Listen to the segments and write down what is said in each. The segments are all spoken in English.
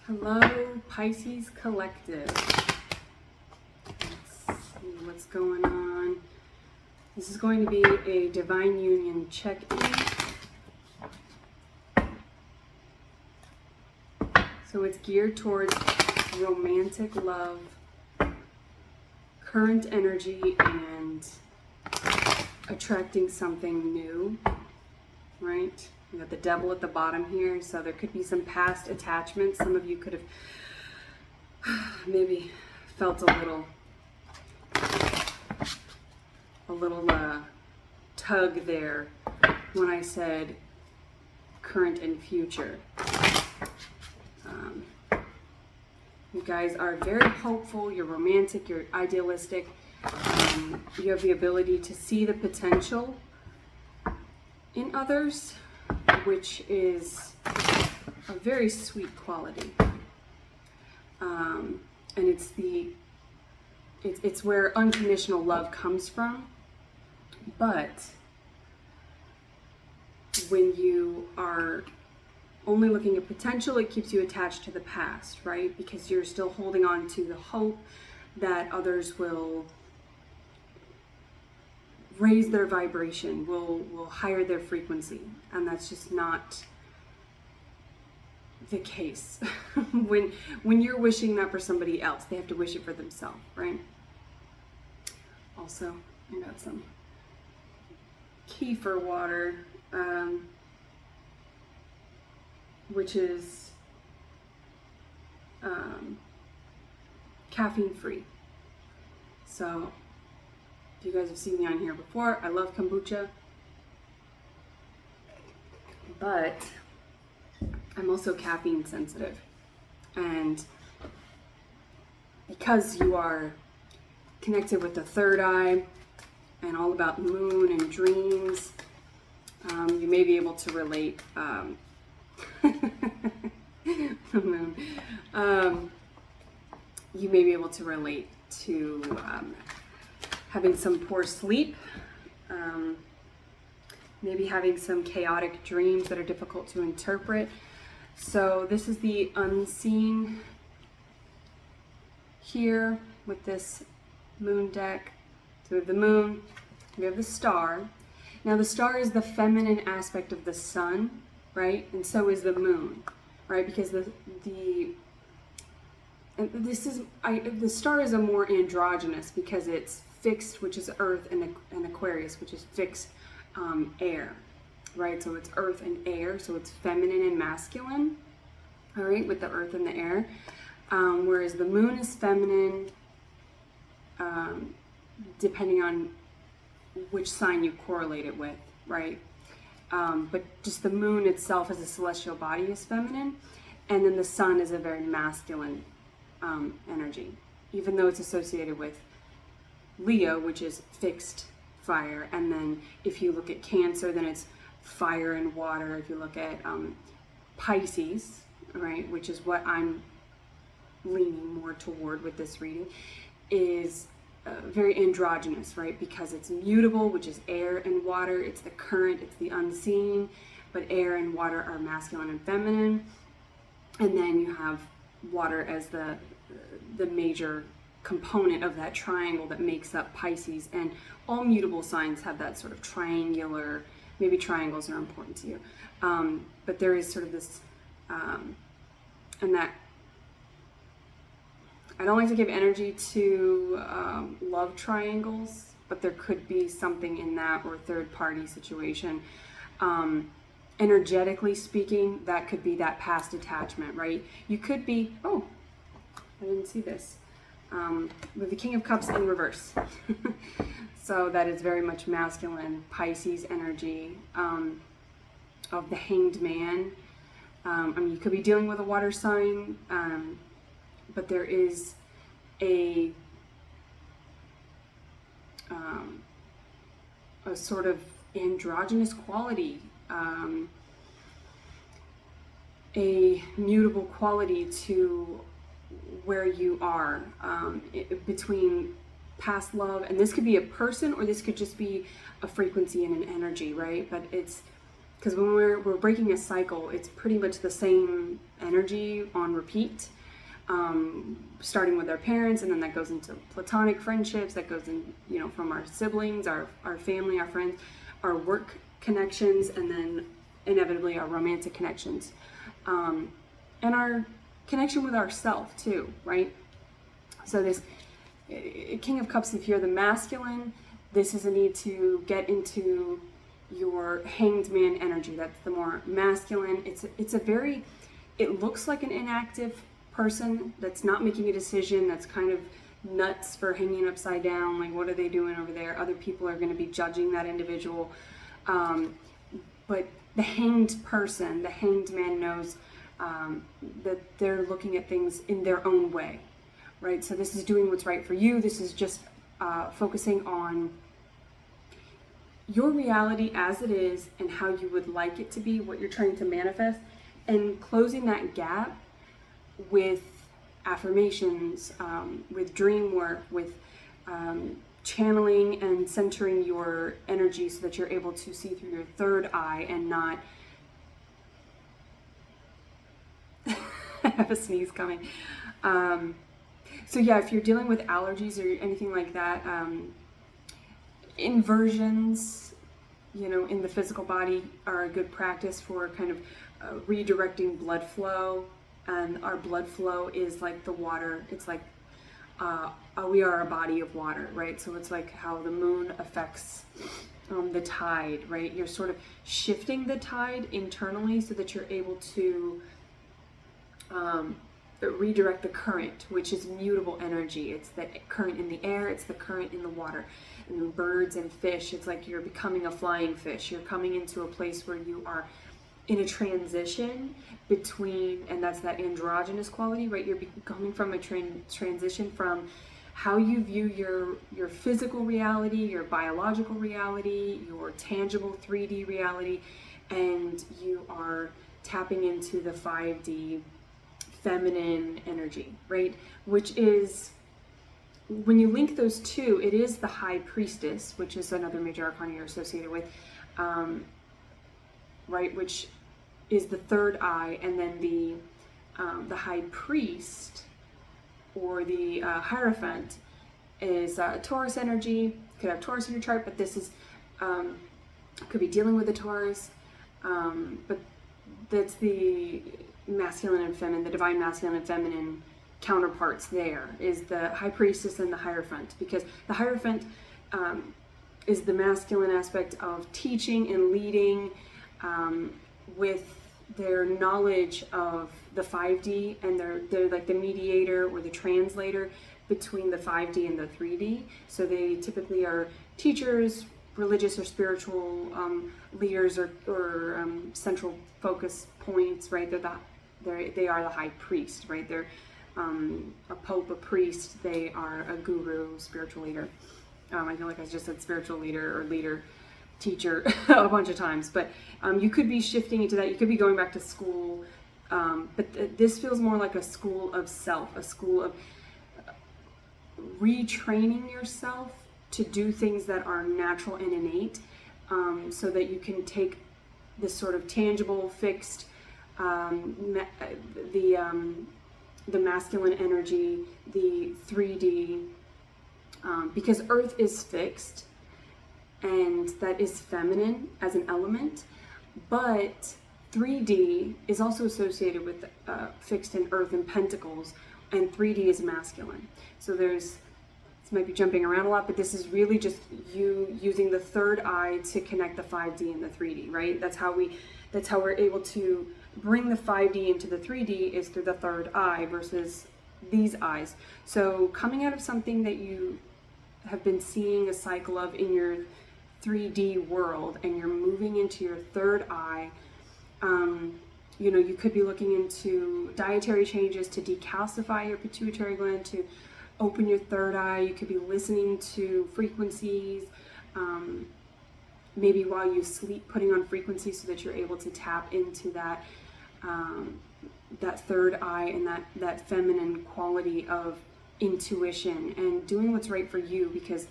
Hello, Pisces Collective. Let's see what's going on. This is going to be a Divine Union check-in. So it's geared towards romantic love, current energy, and attracting something new, right? We got the devil at the bottom here, so there could be some past attachments. Some of you could have maybe felt a little tug there when I said current and future. You guys are very hopeful, you're romantic, you're idealistic, you have the ability to see the potential in others, which is a very sweet quality. And it's where unconditional love comes from. But when you are only looking at potential, it keeps you attached to the past, right? Because you're still holding on to the hope that others will raise their vibration, will higher their frequency, and that's just not the case. when you're wishing that for somebody else, they have to wish it for themselves, right? Also, I got some kefir water, which is caffeine free. So if you guys have seen me on here before, I love kombucha, but I'm also caffeine sensitive. And because you are connected with the third eye and all about the moon and dreams, you may be able to relate. The moon. You may be able to relate to having some poor sleep, maybe having some chaotic dreams that are difficult to interpret. So this is the unseen here with this moon deck. So we have the moon, we have the star. Now the star is the feminine aspect of the sun, right? And so is the moon, right? Because the star is a more androgynous because it's fixed, which is earth, and Aquarius, which is fixed air, right? So it's earth and air, so it's feminine and masculine, all right, with the earth and the air. Whereas the moon is feminine, depending on which sign you correlate it with, right? But just the moon itself as a celestial body is feminine, and then the sun is a very masculine energy, even though it's associated with Leo, which is fixed fire. And then if you look at Cancer, then it's fire and water. If you look at Pisces, right, which is what I'm leaning more toward with this reading, is very androgynous, right? Because it's mutable, which is air and water. It's the current, it's the unseen, but air and water are masculine and feminine. And then you have water as the major component of that triangle that makes up Pisces. And all mutable signs have that sort of triangular, maybe triangles are important to you. But there is sort of this, and that, I don't like to give energy to love triangles, but there could be something in that, or third party situation. Energetically speaking, that could be that past attachment, right? You could be, oh, I didn't see this, with the King of Cups in reverse. So that is very much masculine, Pisces energy, of the Hanged Man. I mean, you could be dealing with a water sign, but there is a sort of androgynous quality, a mutable quality to where you are, between past love, and this could be a person, or this could just be a frequency and an energy, right? But it's because when we're breaking a cycle, it's pretty much the same energy on repeat, starting with our parents, and then that goes into platonic friendships, that goes in, from our siblings, our family, our friends, our work connections, and then inevitably our romantic connections, and our connection with ourself too, right? So this King of Cups, if you're the masculine, this is a need to get into your Hanged Man energy. That's the more masculine. It looks like an inactive person that's not making a decision, that's kind of nuts for hanging upside down, like what are they doing over there? Other people are going to be judging that individual. But the hanged person, the hanged man, knows that they're looking at things in their own way, right? So this is doing what's right for you. This is just focusing on your reality as it is and how you would like it to be, what you're trying to manifest, and closing that gap with affirmations, with dream work, with channeling and centering your energy so that you're able to see through your third eye and not I have a sneeze coming. So yeah, if you're dealing with allergies or anything like that, inversions, in the physical body are a good practice for kind of redirecting blood flow. And our blood flow is like the water. It's like we are a body of water, right? So it's like how the moon affects the tide, right? You're sort of shifting the tide internally so that you're able to redirect the current, which is mutable energy. It's the current in the air, it's the current in the water. And birds and fish, it's like you're becoming a flying fish. You're coming into a place where you are in a transition between, and that's that androgynous quality, right? You're coming from a transition from how you view your physical reality, your biological reality, your tangible 3D reality, and you are tapping into the 5D feminine energy, right? Which is, when you link those two, it is the High Priestess, which is another major arcana you're associated with, right? Which is the third eye, and then the High Priest, or the Hierophant, is Taurus energy. You could have Taurus in your chart, but this is could be dealing with the Taurus, but that's the masculine and feminine, the divine masculine and feminine counterparts. There is the High Priestess and the Hierophant, because the Hierophant is the masculine aspect of teaching and leading with their knowledge of the 5D, and they're like the mediator or the translator between the 5D and the 3D. So they typically are teachers, religious or spiritual leaders, or central focus points, right? They are the High Priest, right? They're a pope, a priest. They are a guru, spiritual leader. I feel like I just said spiritual leader or leader, teacher a bunch of times, but you could be shifting into that. You could be going back to school, but this feels more like a school of self, a school of retraining yourself to do things that are natural and innate, so that you can take this sort of tangible, fixed, the masculine energy, the 3D, because Earth is fixed, and that is feminine as an element, but 3D is also associated with fixed in Earth and Pentacles, and 3D is masculine. So this might be jumping around a lot, but this is really just you using the third eye to connect the 5D and the 3D, right? That's how we're able to bring the 5D into the 3D, is through the third eye versus these eyes. So coming out of something that you have been seeing a cycle of in your 3D world, and you're moving into your third eye, you could be looking into dietary changes to decalcify your pituitary gland, to open your third eye. You could be listening to frequencies, maybe while you sleep, putting on frequencies so that you're able to tap into that third eye and that feminine quality of intuition and doing what's right for you, because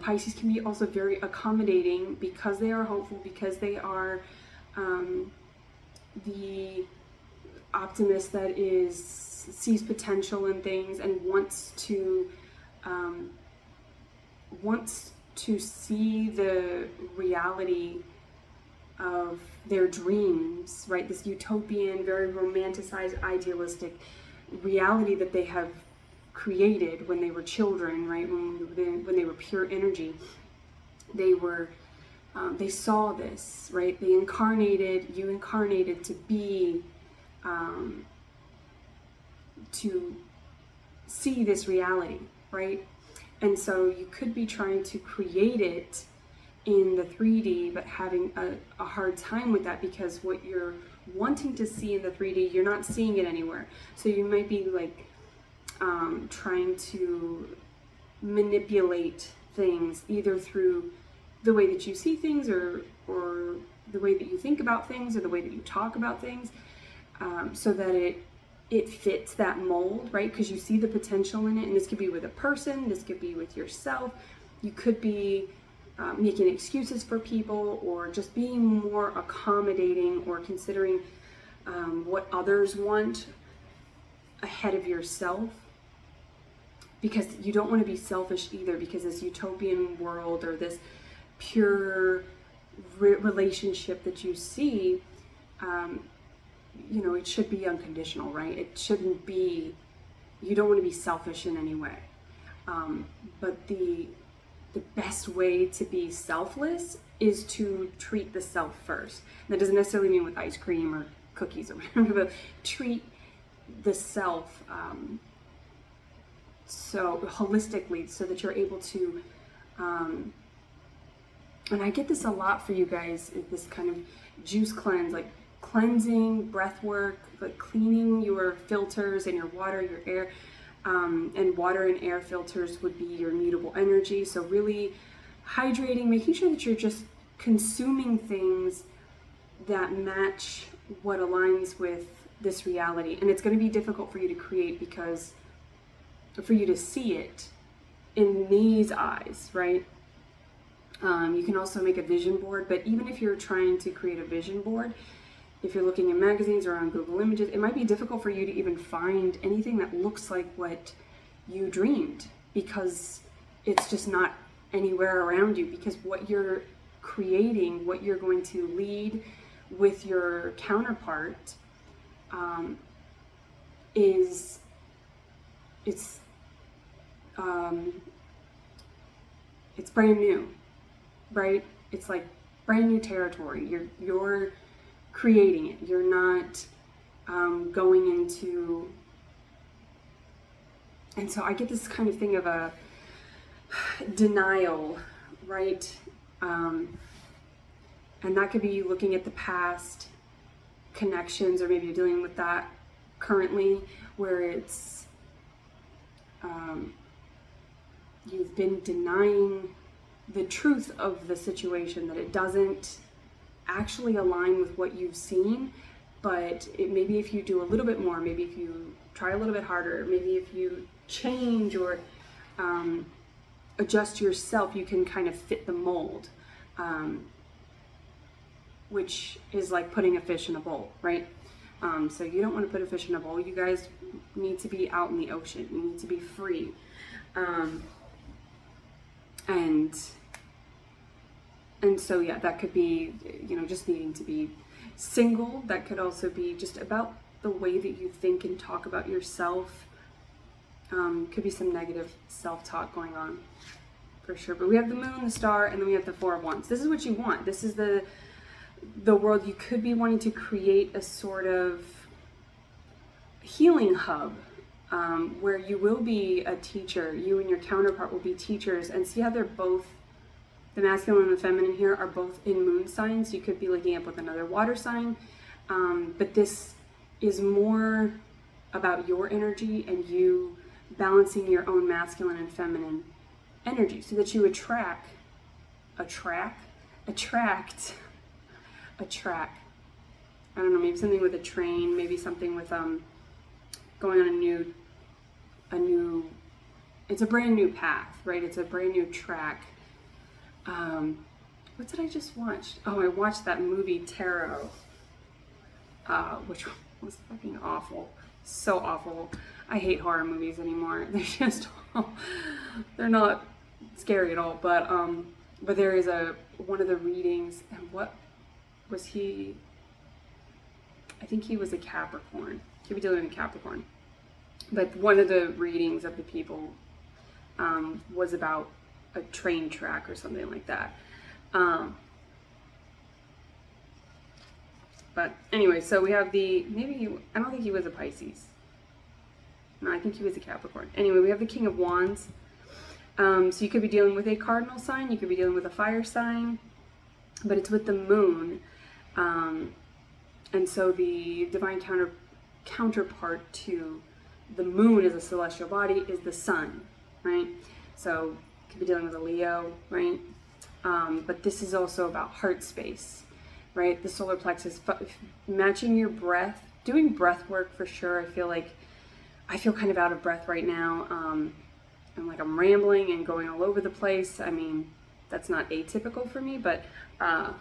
Pisces can be also very accommodating, because they are hopeful, because they are the optimist that sees potential in things and wants to see the reality of their dreams, right? This utopian, very romanticized, idealistic reality that they have created when they were children, right? When they were pure energy, they saw this, right? You incarnated to be, to see this reality, right? And so you could be trying to create it in the 3D, but having a hard time with that, because what you're wanting to see in the 3D, you're not seeing it anywhere. So you might be like trying to manipulate things either through the way that you see things, or the way that you think about things, or the way that you talk about things, so that it fits that mold, right? Because you see the potential in it. And this could be with a person, this could be with yourself. You could be making excuses for people, or just being more accommodating, or considering what others want ahead of yourself, because you don't want to be selfish either, because this utopian world, or this pure relationship that you see, it should be unconditional, right? It shouldn't be, you don't want to be selfish in any way. But the best way to be selfless is to treat the self first. And that doesn't necessarily mean with ice cream or cookies or whatever, but treat the self so holistically, so that you're able to, and I get this a lot for you guys, this kind of juice cleanse, like cleansing, breath work, like cleaning your filters and your water, your air, and water and air filters would be your mutable energy. So really hydrating, making sure that you're just consuming things that match what aligns with this reality. And it's going to be difficult for you to create, because for you to see it in these eyes, right? You can also make a vision board, but even if you're trying to create a vision board, if you're looking in magazines or on Google Images, it might be difficult for you to even find anything that looks like what you dreamed, because it's just not anywhere around you. Because what you're creating, what you're going to lead with your counterpart, it's brand new, right? It's like brand new territory. You're creating it. You're not going into, and so I get this kind of thing of a denial, right? And that could be looking at the past connections, or maybe you're dealing with that currently, where it's you've been denying the truth of the situation, that it doesn't actually align with what you've seen. But maybe if you do a little bit more, maybe if you try a little bit harder, maybe if you change or adjust yourself, you can kind of fit the mold, which is like putting a fish in a bowl, right? So you don't want to put a fish in a bowl. You guys need to be out in the ocean. You need to be free. And so, yeah, that could be, just needing to be single. That could also be just about the way that you think and talk about yourself. Could be some negative self-talk going on, for sure. But we have the moon, the star, and then we have the Four of Wands. This is what you want. This is the world. You could be wanting to create a sort of healing hub, where you will be a teacher. You and your counterpart will be teachers. And see how they're both, the masculine and the feminine here are both in moon signs. You could be linking up with another water sign. But this is more about your energy and you balancing your own masculine and feminine energy, so that you attract. I don't know, maybe something with a train, maybe something with going on a new, it's a brand new path, right? It's a brand new track. What did I just watch? Oh, I watched that movie Tarot. which was fucking awful. So awful. I hate horror movies anymore. They're just, they're not scary at all. But there is one of the readings, and what was he? I think he was a Capricorn. He was dealing with Capricorn. But one of the readings of the people was about a train track or something like that. But anyway, so we have I don't think he was a Pisces. No, I think he was a Capricorn. Anyway, we have the King of Wands. So you could be dealing with a cardinal sign, you could be dealing with a fire sign, but it's with the moon. And so the divine counterpart to the moon as a celestial body is the sun, right? So you could be dealing with a Leo, right? But this is also about heart space, right? The solar plexus, matching your breath, doing breath work for sure. I feel kind of out of breath right now. I'm rambling and going all over the place. I mean, that's not atypical for me, but I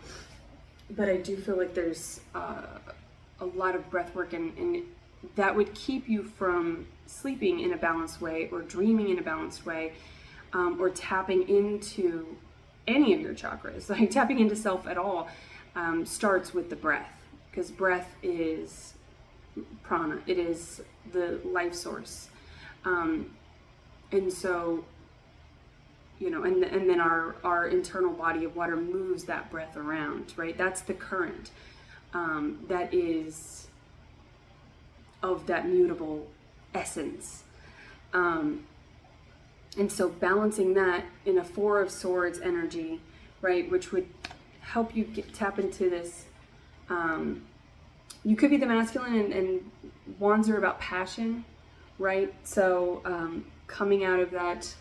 do feel like there's a lot of breath work, and that would keep you from sleeping in a balanced way, or dreaming in a balanced way, or tapping into any of your chakras. Like tapping into self at all starts with the breath, because breath is prana. It is the life source. And so, and then our internal body of water moves that breath around, right? That's the current that is of that mutable essence. And so balancing that in a Four of Swords energy, right, which would help you tap into this. You could be the masculine, and wands are about passion, right? So coming out of that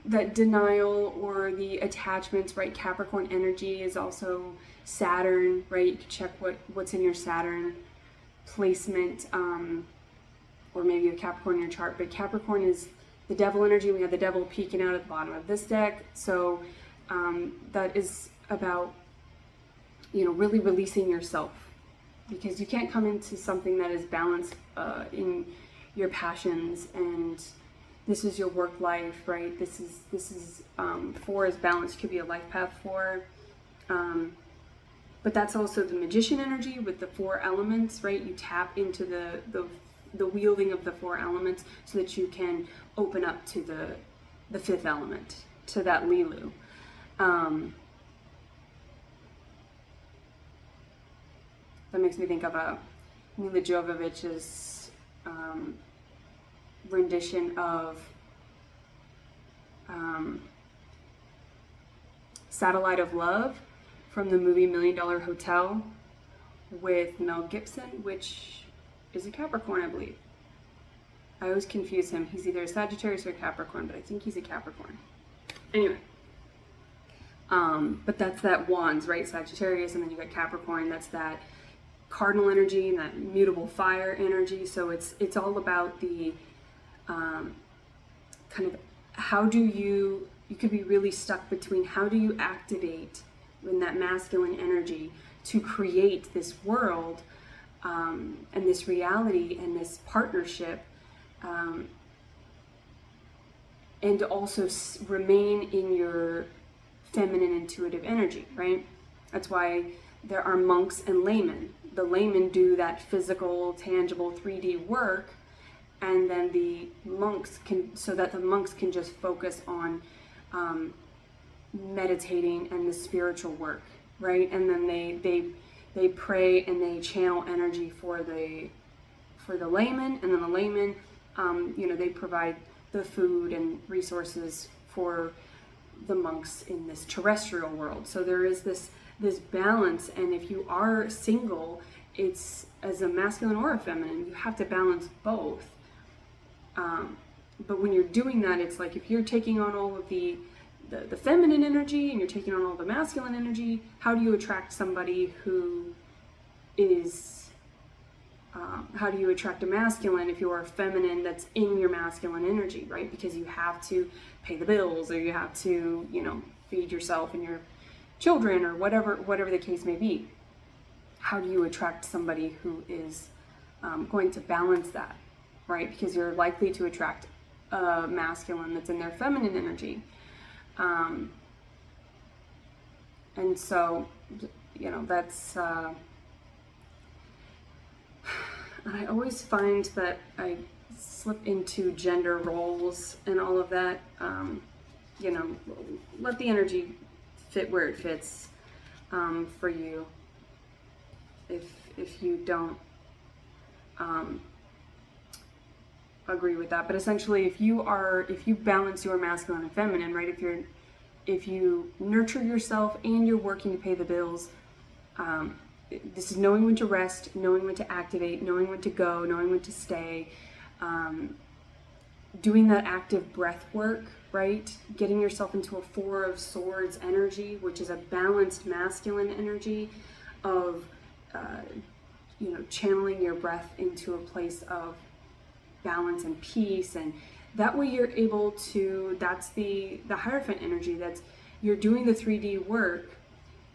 that denial or the attachments, right? Capricorn energy is also Saturn, right? You can check what's in your Saturn placement, or maybe a Capricorn in your chart. But Capricorn is the devil energy. We have the devil peeking out at the bottom of this deck. So that is about, really releasing yourself, because you can't come into something that is balanced in your passions, and this is your work life, right? This is Four is balance. Could be a life path 4, but that's also the magician energy with the 4 elements, right? You tap into the wielding of the 4 elements so that you can open up to the 5th element, to that Lilu. That makes me think of Mila Jovovich's rendition of Satellite of Love from the movie $1 Million Hotel with Mel Gibson, which is a Capricorn, I believe. I always confuse him. He's either a Sagittarius or a Capricorn, but I think he's a Capricorn. Anyway. But that's that wands, right? Sagittarius, and then you got Capricorn. That's that cardinal energy and that mutable fire energy. So it's all about the kind of how do you could be really stuck between how do you activate in that masculine energy to create this world and this reality and this partnership, and also remain in your feminine intuitive energy, right? That's why there are monks and laymen. The laymen do that physical, tangible, 3D work, and then the monks can just focus on meditating and the spiritual work, right? And then they pray and they channel energy for the layman, and then the layman, they provide the food and resources for the monks in this terrestrial world. So there is this balance, and if you are single, it's as a masculine or a feminine, you have to balance both. But when you're doing that, it's like if you're taking on all of the feminine energy and you're taking on all the masculine energy, how do you attract somebody who is, how do you attract a masculine if you're a feminine that's in your masculine energy, right? Because you have to pay the bills, or you have to, feed yourself and your children, or whatever the case may be. how do you attract somebody who is going to balance that, right? Because you're likely to attract a masculine that's in their feminine energy. And so, you know, that's, and I always find that I slip into gender roles and all of that. You know, let the energy fit where it fits for you. If you don't agree with that, but essentially, if you balance your masculine and feminine, right? If you nurture yourself and you're working to pay the bills, this is knowing when to rest, knowing when to activate, knowing when to go, knowing when to stay, doing that active breath work, right? Getting yourself into a 4 of Swords energy, which is a balanced masculine energy of, you know, channeling your breath into a place of balance and peace. And that way you're able to, that's the Hierophant energy, that's, you're doing the 3D work,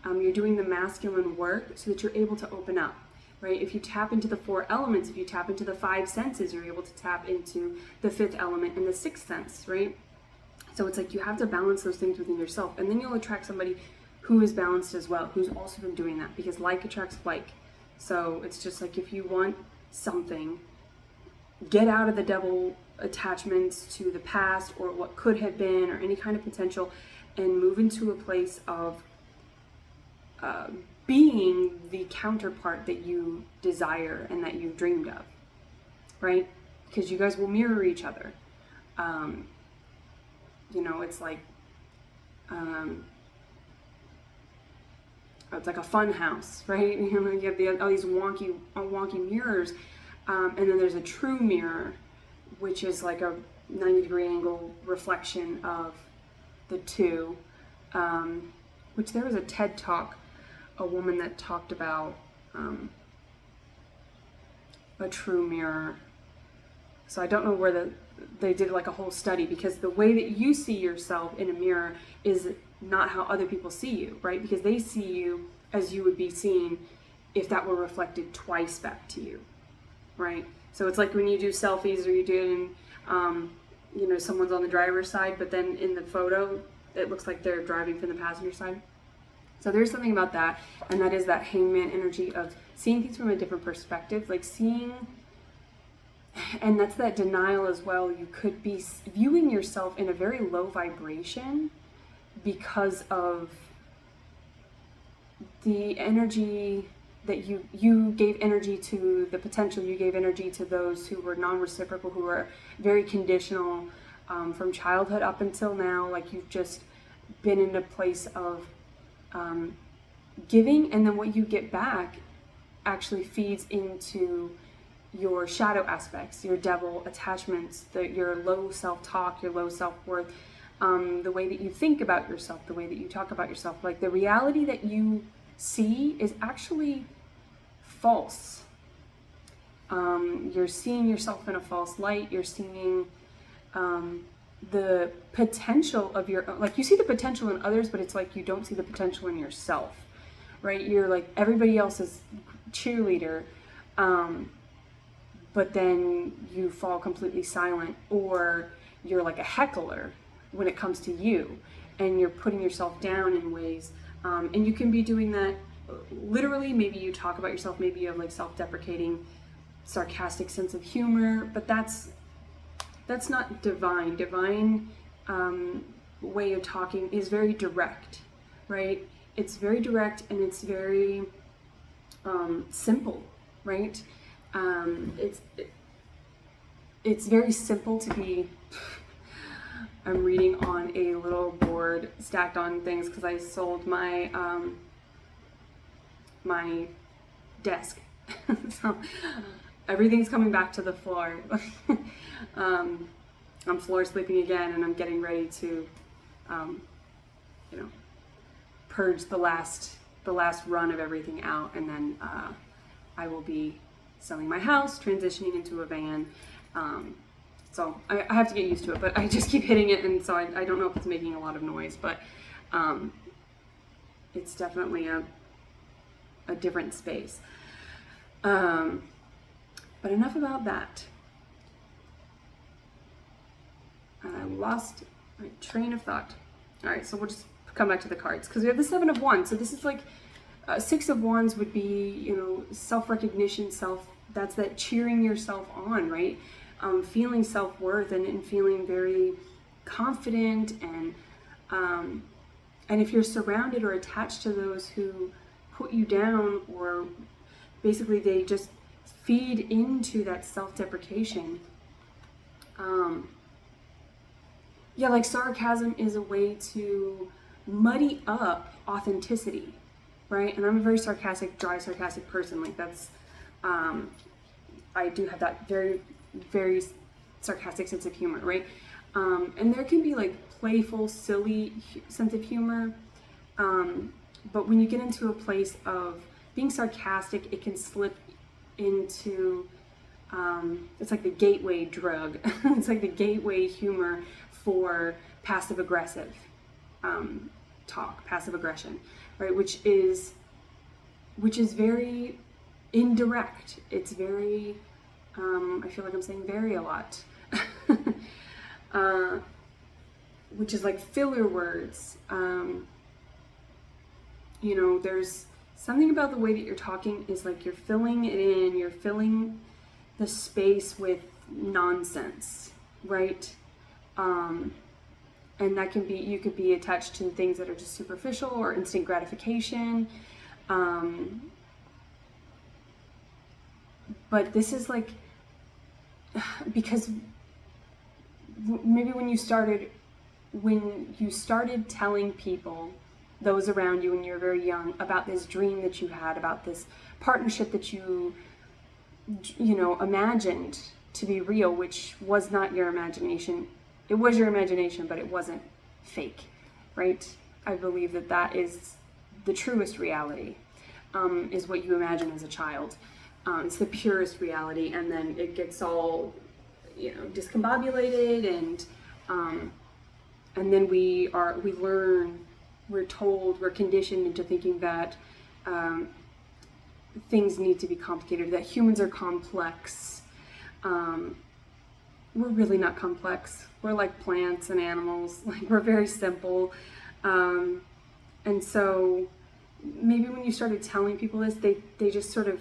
you're doing the masculine work so that you're able to open up, right? If you tap into the 4 elements, if you tap into the 5 senses, you're able to tap into the 5th element and the 6th sense, right? So it's like you have to balance those things within yourself, and then you'll attract somebody who is balanced as well, who's also been doing that, because like attracts like. So it's just like, if you want something, get out of the devil attachments to the past or what could have been or any kind of potential, and move into a place of being the counterpart that you desire and that you've dreamed of, right? Because you guys will mirror each other. You know, it's like it's like a fun house, right? You know, you have all these wonky mirrors, and then there's a true mirror, which is like a 90-degree angle reflection of the two. Which there was a TED Talk, a woman that talked about a true mirror. So I don't know where they did like a whole study, because the way that you see yourself in a mirror is not how other people see you, right? Because they see you as you would be seen if that were reflected twice back to you, right? So it's like when you do selfies, or you do it in, you know, someone's on the driver's side, but then in the photo, it looks like they're driving from the passenger side. So there's something about that, and that is that Hangman energy of seeing things from a different perspective, like seeing, and that's that denial as well. You could be viewing yourself in a very low vibration because of the energy that you gave energy to, the potential you gave energy to those who were non-reciprocal, who were very conditional from childhood up until now. Like, you've just been in a place of giving, and then what you get back actually feeds into your shadow aspects, your devil attachments, your low self-talk, your low self-worth, the way that you think about yourself, the way that you talk about yourself. Like, the reality that you see is actually false. You're seeing yourself in a false light. You're seeing the potential of like, you see the potential in others, but it's like you don't see the potential in yourself, right? You're like everybody else's cheerleader, but then you fall completely silent, or you're like a heckler when it comes to you, and you're putting yourself down in ways, and you can be doing that literally. Maybe you talk about yourself, maybe you have like self-deprecating, sarcastic sense of humor, but that's not divine. Divine way of talking is very direct, right? It's very direct, and it's very simple, right? It's very simple to be. I'm reading on a little board stacked on things because I sold my my desk, so everything's coming back to the floor. I'm floor sleeping again, and I'm getting ready to, you know, purge the last run of everything out, and then I will be selling my house, transitioning into a van. So I have to get used to it, but I just keep hitting it, and so I don't know if it's making a lot of noise, but it's definitely a different space. But enough about that. I lost my train of thought. All right, so we'll just come back to the cards because we have the Seven of Wands. So this is like Six of Wands would be, self-recognition, that's that cheering yourself on, right? Feeling self-worth and feeling very confident and if you're surrounded or attached to those who put you down, or basically they just feed into that self-deprecation. Like sarcasm is a way to muddy up authenticity, right? And I'm a very sarcastic, dry, sarcastic person. Like that's, I do have that very, very sarcastic sense of humor, right? And there can be like playful, silly sense of humor. But when you get into a place of being sarcastic, it can slip into, it's like the gateway drug. It's like the gateway humor for passive aggressive talk, passive aggression, right? Which is very indirect. It's very, I feel like I'm saying very a lot. Which is like filler words. There's something about the way that you're talking is like you're filling it in, you're filling the space with nonsense, right? And that can be, you could be attached to things that are just superficial or instant gratification. But this is like, because maybe when you started telling people, those around you when you were very young, about this dream that you had, about this partnership that you imagined to be real, which was not your imagination. It was your imagination, but it wasn't fake, right? I believe that is the truest reality, is what you imagine as a child. It's the purest reality, and then it gets all, discombobulated, and then we learn, we're told, we're conditioned into thinking that things need to be complicated, that humans are complex. We're really not complex. We're like plants and animals. Like, we're very simple. And so maybe when you started telling people this, they just sort of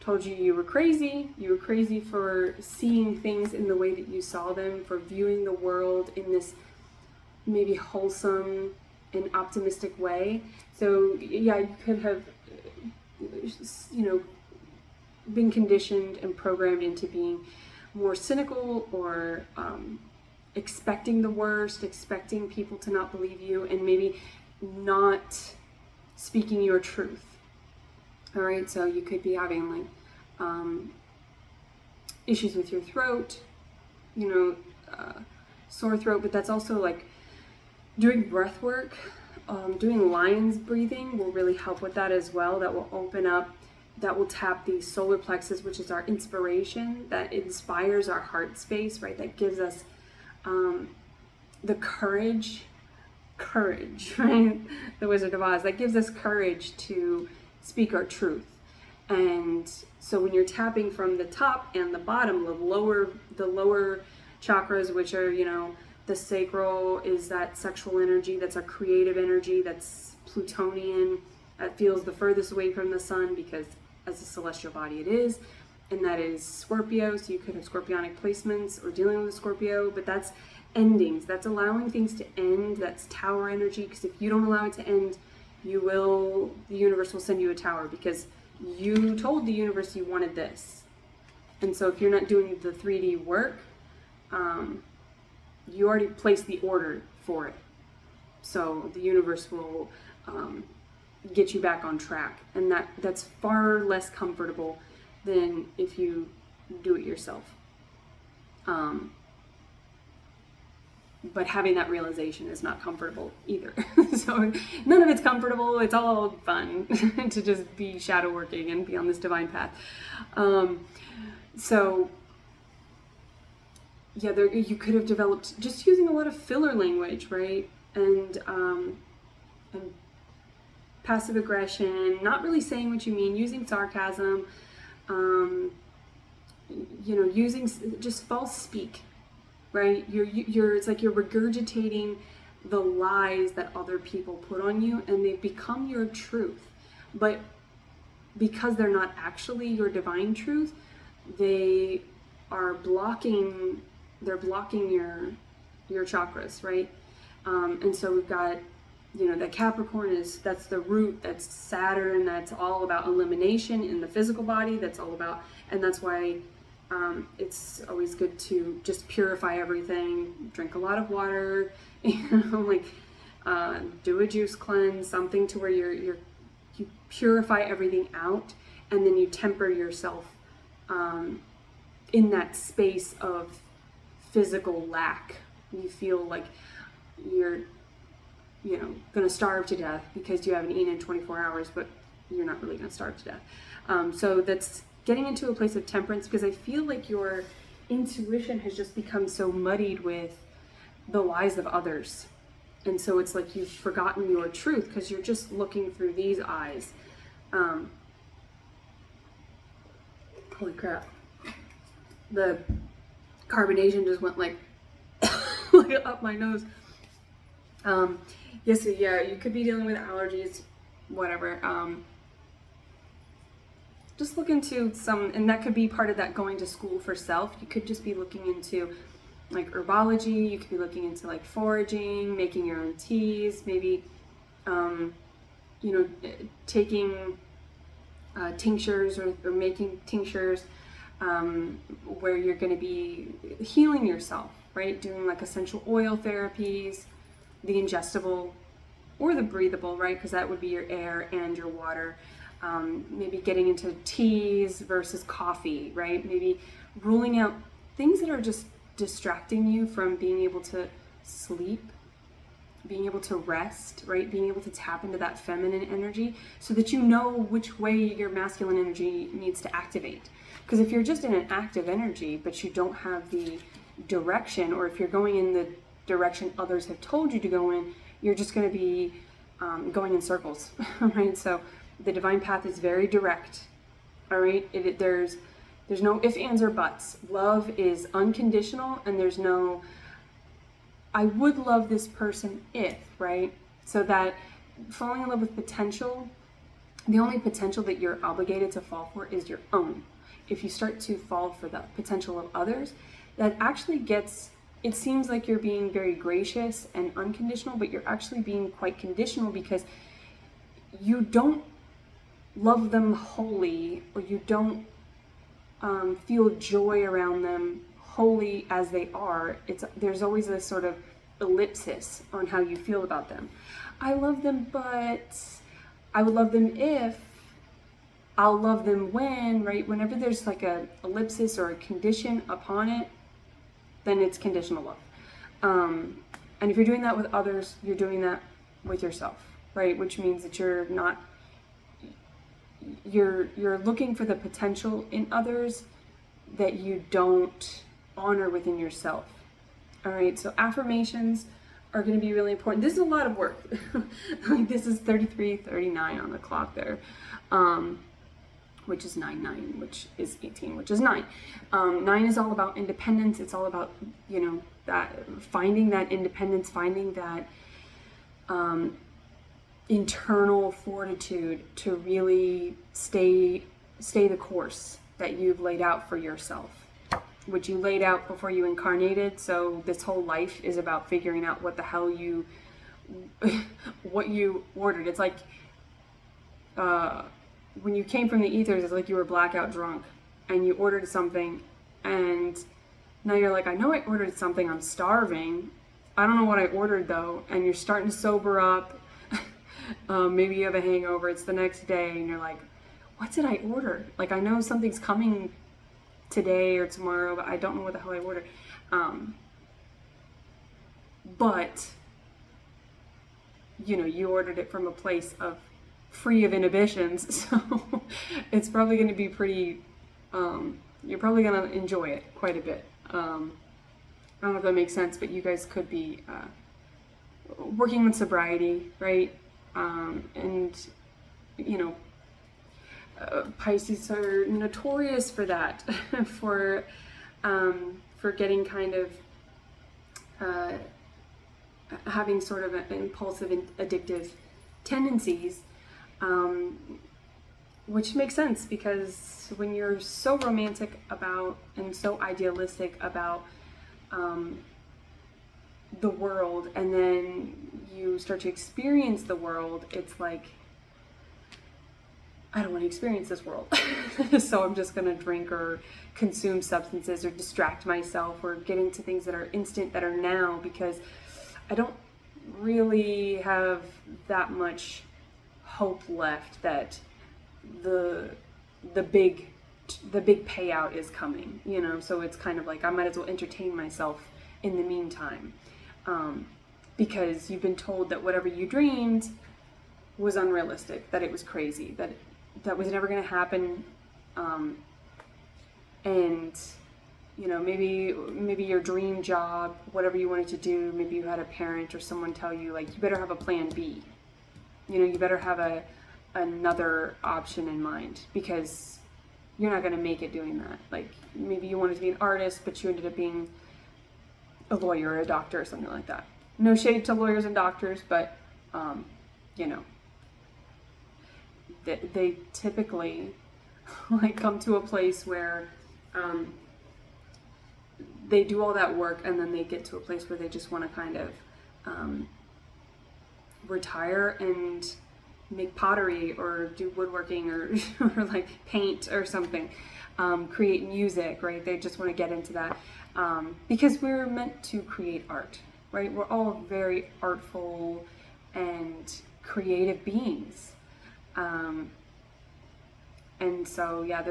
told you were crazy. You were crazy for seeing things in the way that you saw them, for viewing the world in this maybe wholesome and optimistic way. So yeah, you could have, been conditioned and programmed into being more cynical, or expecting the worst, expecting people to not believe you, and maybe not speaking your truth. All right, so you could be having like issues with your throat, sore throat, but that's also like doing breath work, doing lion's breathing will really help with that as well. That will open up, that will tap the solar plexus, which is our inspiration, that inspires our heart space, right? That gives us the courage, right? The Wizard of Oz, that gives us courage to speak our truth. And so when you're tapping from the top and the bottom, the lower chakras, which are, the sacral is that sexual energy, that's our creative energy, that's Plutonian, that feels the furthest away from the sun because as a celestial body it is, and that is Scorpio. So you could have scorpionic placements or dealing with Scorpio, but that's endings, that's allowing things to end, that's tower energy, because if you don't allow it to end, the universe will send you a tower because you told the universe you wanted this. And so if you're not doing the 3D work, you already placed the order for it. So the universe will get you back on track. And that's far less comfortable than if you do it yourself. But having that realization is not comfortable either. So none of it's comfortable. It's all fun to just be shadow working and be on this divine path. So yeah, you could have developed just using a lot of filler language, right? And passive aggression, not really saying what you mean, using sarcasm, using just false speak, right? It's like you're regurgitating the lies that other people put on you, and they become your truth. But because they're not actually your divine truth, they are blocking your chakras, right? And so we've got, that Capricorn that's the root, that's Saturn, that's all about elimination in the physical body, that's all about, and that's why it's always good to just purify everything, drink a lot of water, do a juice cleanse, something to where you purify everything out, and then you temper yourself in that space of physical lack. You feel like you're going to starve to death because you haven't eaten in 24 hours, but you're not really going to starve to death. So that's getting into a place of temperance, because I feel like your intuition has just become so muddied with the lies of others. And so it's like you've forgotten your truth because you're just looking through these eyes. Holy crap. The carbonation just went like up my nose. Yes, you could be dealing with allergies, whatever. Just look into and that could be part of that going to school for self. You could just be looking into like herbology. You could be looking into like foraging, making your own teas, maybe, taking tinctures or making tinctures where you're going to be healing yourself, right? Doing like essential oil therapies, the ingestible or the breathable, right? Because that would be your air and your water. Maybe getting into teas versus coffee, right? Maybe ruling out things that are just distracting you from being able to sleep, being able to rest, right? Being able to tap into that feminine energy so that you know which way your masculine energy needs to activate. Because if you're just in an active energy, but you don't have the direction, or if you're going in the direction others have told you to go in, you're just going to be going in circles, right? So the divine path is very direct, all right? There's no ifs, ands, or buts. Love is unconditional, and there's no, I would love this person if, right? So that falling in love with potential, the only potential that you're obligated to fall for is your own. If you start to fall for the potential of others, that actually it seems like you're being very gracious and unconditional, but you're actually being quite conditional because you don't love them wholly, or you don't feel joy around them wholly as they are. There's always this sort of ellipsis on how you feel about them. I love them, but I would love them if, I'll love them when, right? Whenever there's like a ellipsis or a condition upon it, then it's conditional love. And if you're doing that with others, you're doing that with yourself, right? Which means that you're looking for the potential in others that you don't honor within yourself. All right, so affirmations are going to be really important. This is a lot of work. This is 33:39 on the clock there, which is 9/9, which is 18, which is 9. 9 is all about independence. It's all about, that finding that independence, finding that internal fortitude to really stay the course that you've laid out for yourself, which you laid out before you incarnated. So this whole life is about figuring out what the hell what you ordered. It's like when you came from the ethers, it's like you were blackout drunk and you ordered something, and now you're like, I know I ordered something, I'm starving, I don't know what I ordered though, and you're starting to sober up. Maybe you have a hangover, it's the next day, and you're like, what did I order? Like, I know something's coming today or tomorrow, but I don't know what the hell I ordered. But you ordered it from a place of free of inhibitions, so it's probably going to be pretty, you're probably going to enjoy it quite a bit. I don't know if that makes sense, but you guys could be working on sobriety, right? And, you know, Pisces are notorious for that, for getting kind of having sort of impulsive and addictive tendencies, which makes sense because when you're so romantic about and so idealistic about the world, and then you start to experience the world, it's like, I don't want to experience this world. So I'm just going to drink or consume substances or distract myself or get into things that are instant, that are now, because I don't really have that much hope left that the big payout is coming, you know. So it's kind of like I might as well entertain myself in the meantime, because you've been told that whatever you dreamed was unrealistic, that it was crazy, that was never going to happen, and you know, maybe your dream job, whatever you wanted to do, maybe you had a parent or someone tell you, like, you better have a plan B, you know, you better have another option in mind, because you're not going to make it doing that. Like, maybe you wanted to be an artist, but you ended up being a lawyer or a doctor or something like that. No shade to lawyers and doctors, but you know, they typically like come to a place where they do all that work, and then they get to a place where they just want to kind of retire and make pottery or do woodworking or like paint or something, create music, right? They just want to get into that, because we're meant to create art, right? We're all very artful and creative beings. And so, yeah,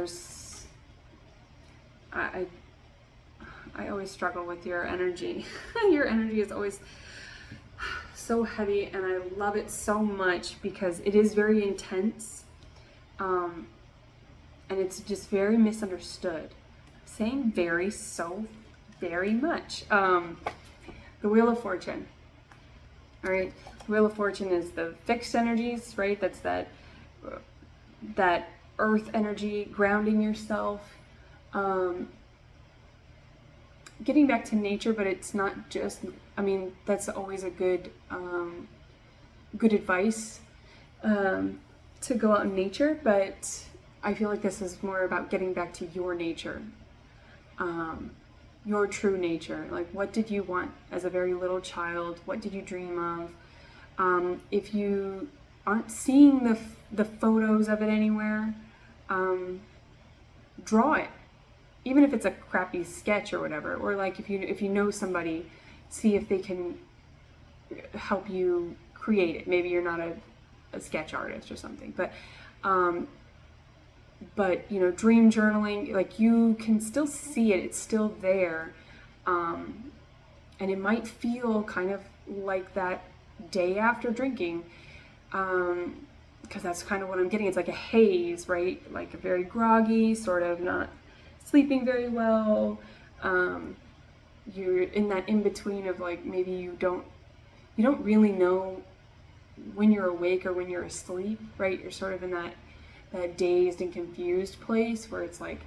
I always struggle with your energy. Your energy is always so heavy, and I love it so much because it is very intense, and it's just very misunderstood. I'm saying so very much. The Wheel of Fortune. All right, the Wheel of Fortune is the fixed energies, right? That's that earth energy, grounding yourself, getting back to nature, but it's not just, I mean, that's always a good advice, to go out in nature, but I feel like this is more about getting back to your nature, your true nature. Like, what did you want as a very little child? What did you dream of? If you aren't seeing the photos of it anywhere, draw it. Even if it's a crappy sketch or whatever, or like if you know somebody, see if they can help you create it. Maybe you're not a sketch artist or something, but you know, dream journaling, like, you can still see it, it's still there, and it might feel kind of like that day after drinking, because that's kind of what I'm getting. It's like a haze, right? Like a very groggy, sort of not sleeping very well. You're in that in between of, like, maybe you don't really know when you're awake or when you're asleep, right? You're sort of in that dazed and confused place where it's like,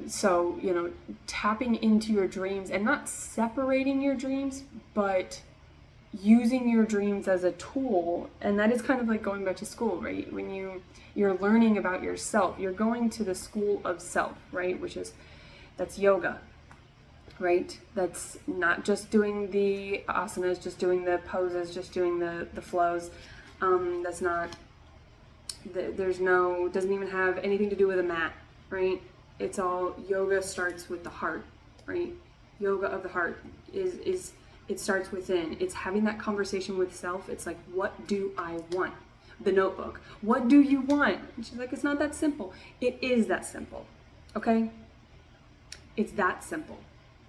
so, you know, tapping into your dreams and not separating your dreams, but using your dreams as a tool. And that is kind of like going back to school, right? When you're learning about yourself, you're going to the school of self, right? That's yoga, right? That's not just doing the asanas, just doing the poses, just doing the flows. That's not, doesn't even have anything to do with a mat, right? It's all, yoga starts with the heart, right? Yoga of the heart is it starts within. It's having that conversation with self. It's like, what do I want? The Notebook. What do you want? And she's like, it's not that simple. It is that simple, okay? It's that simple.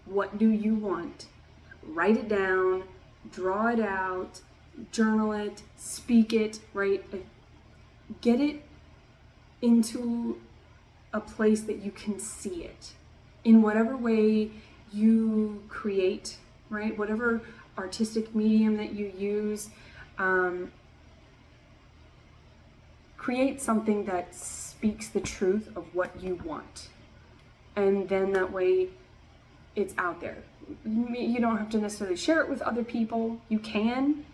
What do you want? Write it down, draw it out, journal it, speak it, right? Get it into a place that you can see it in whatever way you create, right? Whatever artistic medium that you use. Create something that speaks the truth of what you want. And then that way it's out there. You don't have to necessarily share it with other people. You can,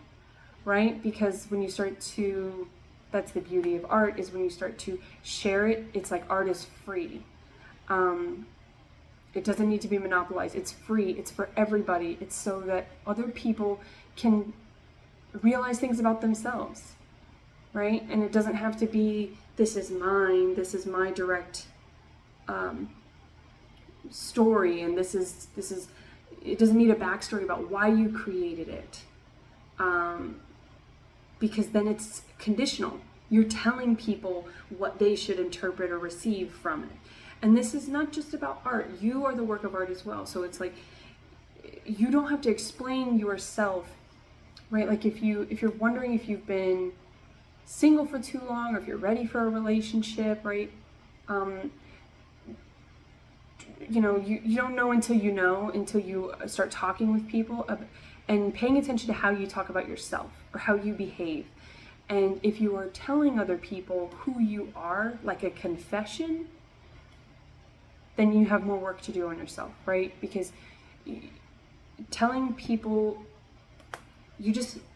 right? Because when you start to, that's the beauty of art, is when you start to share it, it's like art is free. It doesn't need to be monopolized. It's free. It's for everybody. It's so that other people can realize things about themselves, right? And it doesn't have to be, this is mine, this is my direct story, and this is, it doesn't need a backstory about why you created it. Because then it's conditional. You're telling people what they should interpret or receive from it. And this is not just about art. You are the work of art as well. So it's like, you don't have to explain yourself, right? Like if you're wondering if you've been single for too long, or if you're ready for a relationship, right? You don't know until you start talking with people and paying attention to how you talk about yourself or how you behave. And if you are telling other people who you are, like a confession, then you have more work to do on yourself, right? Because telling people,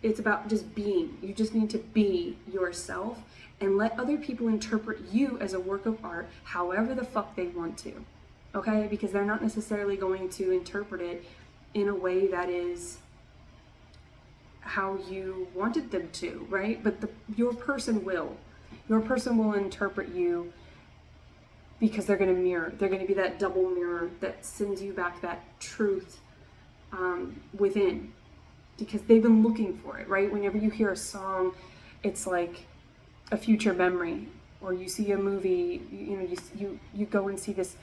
it's about just being. You just need to be yourself and let other people interpret you as a work of art however the fuck they want to, okay? Because they're not necessarily going to interpret it in a way that is how you wanted them to, right? But your person will interpret you, because they're going to mirror. They're going to be that double mirror that sends you back that truth within, because they've been looking for it, right? Whenever you hear a song, it's like a future memory, or you see a movie, you go and see this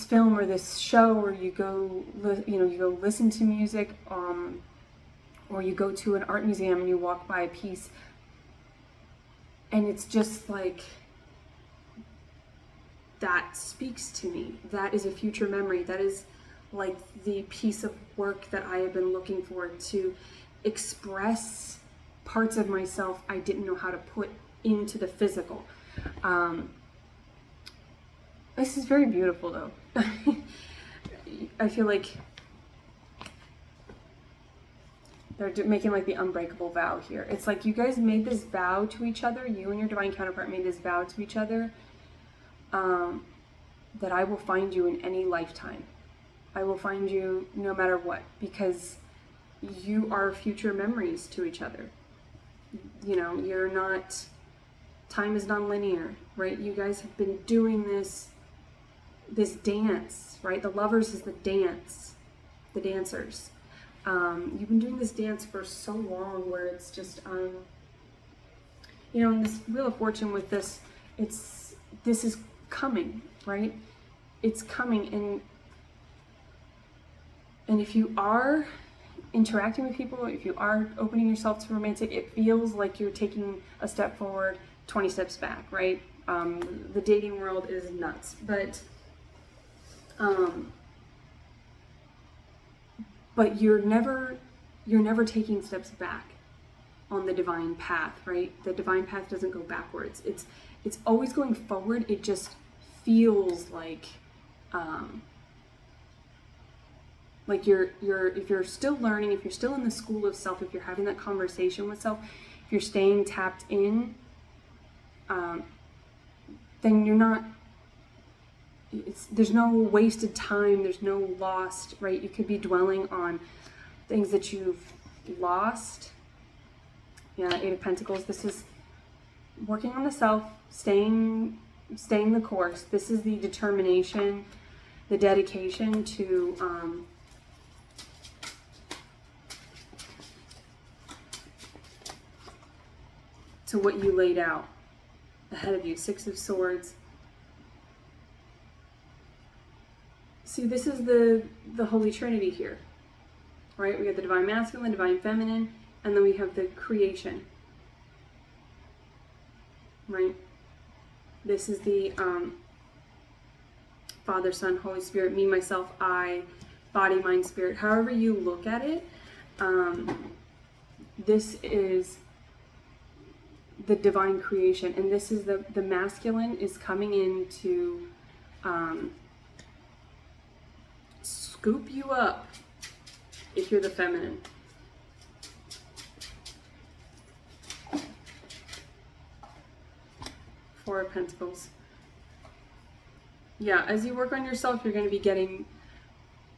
film or this show, or you go listen to music, or you go to an art museum and you walk by a piece, and it's just like, that speaks to me. That is a future memory. That is like the piece of work that I have been looking for, to express parts of myself I didn't know how to put into the physical. This is very beautiful though. I feel like they're making like the unbreakable vow here. It's like you guys made this vow to each other. You and your divine counterpart made this vow to each other. That I will find you in any lifetime. I will find you no matter what, because you are future memories to each other. You're not, time is non-linear, right? You guys have been doing this dance, right? The lovers is the dance, the dancers. You've been doing this dance for so long, where it's just, in this Wheel of Fortune with this, this is coming, right? It's coming, and if you are interacting with people, if you are opening yourself to romantic, it feels like you're taking a step forward, 20 steps back, right? The dating world is nuts, but you're never taking steps back on the divine path, right? The divine path doesn't go backwards. It's always going forward. It just feels like if you're still learning, if you're still in the school of self, if you're having that conversation with self, if you're staying tapped in, then you're not, there's no wasted time, there's no lost, right? You could be dwelling on things that you've lost. Yeah, Eight of Pentacles. This is working on the self, staying the course. This is the determination, the dedication to what you laid out ahead of you. Six of Swords. See, this is the Holy Trinity here, right? We have the Divine Masculine, Divine Feminine, and then we have the creation, right? This is the Father, Son, Holy Spirit, me, myself, I, body, mind, spirit. However you look at it, This is the divine creation, and this is the masculine is coming in to scoop you up if you're the feminine. Four of Pentacles. Yeah, as you work on yourself, you're going to be getting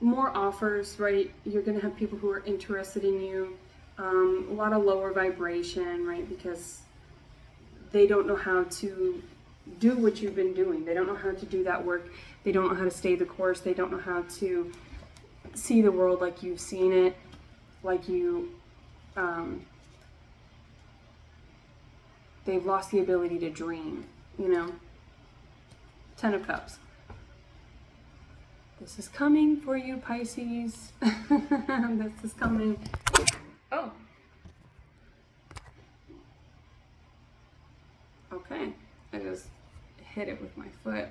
more offers, right? You're going to have people who are interested in you. A lot of lower vibration, right? Because they don't know how to do what you've been doing. They don't know how to do that work. They don't know how to stay the course. They don't know how to see the world like you've seen it, like you, they've lost the ability to dream, you know? 10 of Cups. This is coming for you, Pisces. This is coming. Oh. Okay. I just hit it with my foot.